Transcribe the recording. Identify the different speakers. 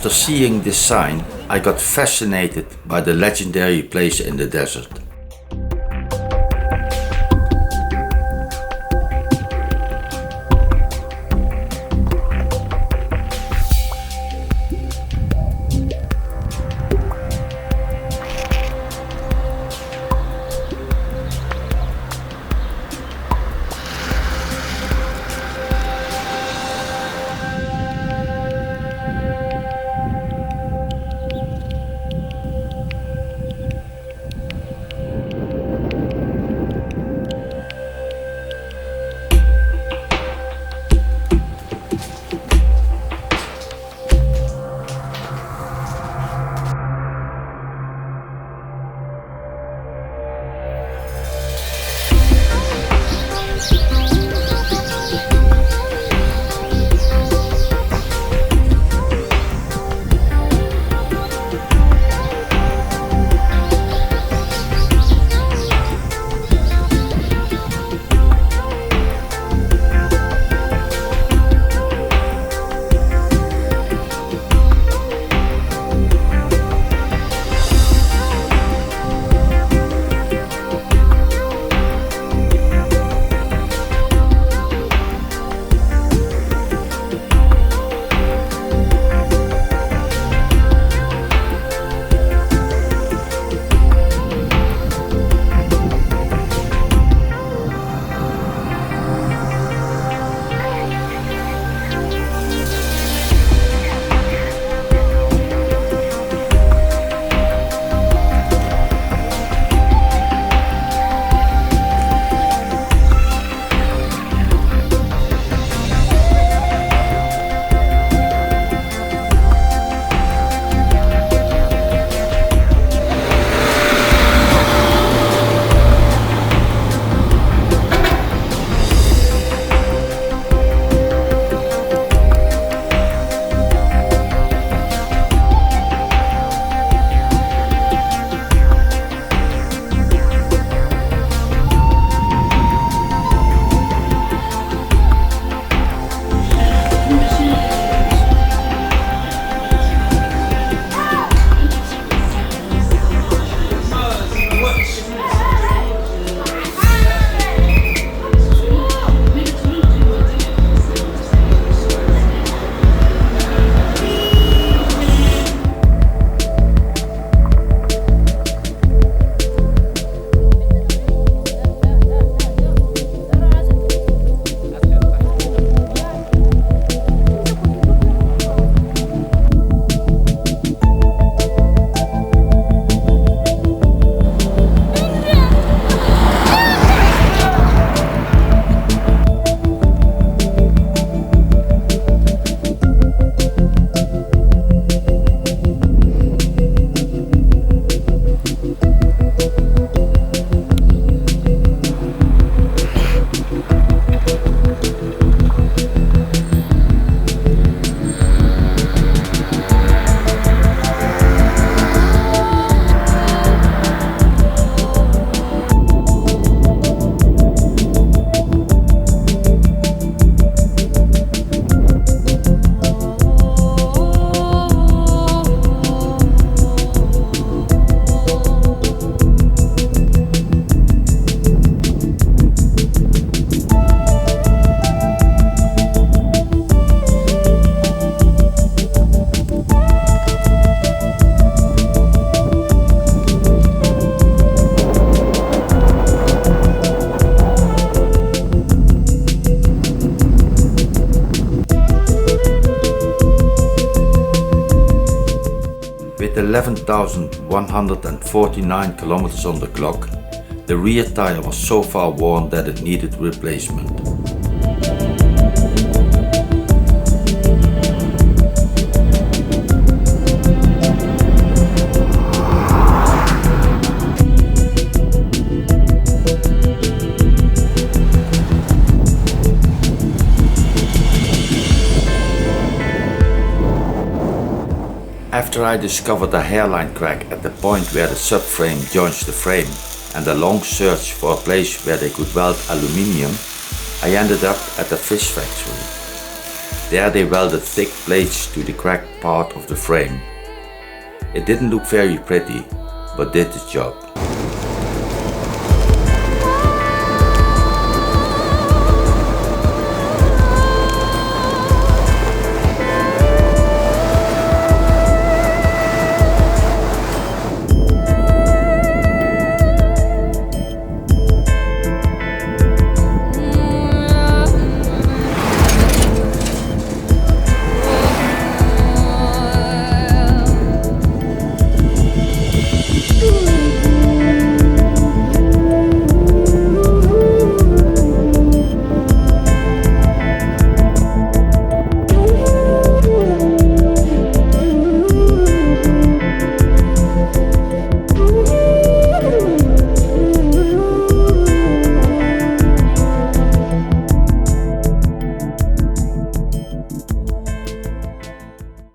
Speaker 1: After seeing this sign, I got fascinated by the legendary place in the desert. With 11,149 kilometers on the clock, the rear tire was so far worn that it needed replacement. After I discovered a hairline crack at the point where the subframe joins the frame and a long search for a place where they could weld aluminium, I ended up at a fish factory. There they welded thick plates to the cracked part of the frame. It didn't look very pretty, but did the job.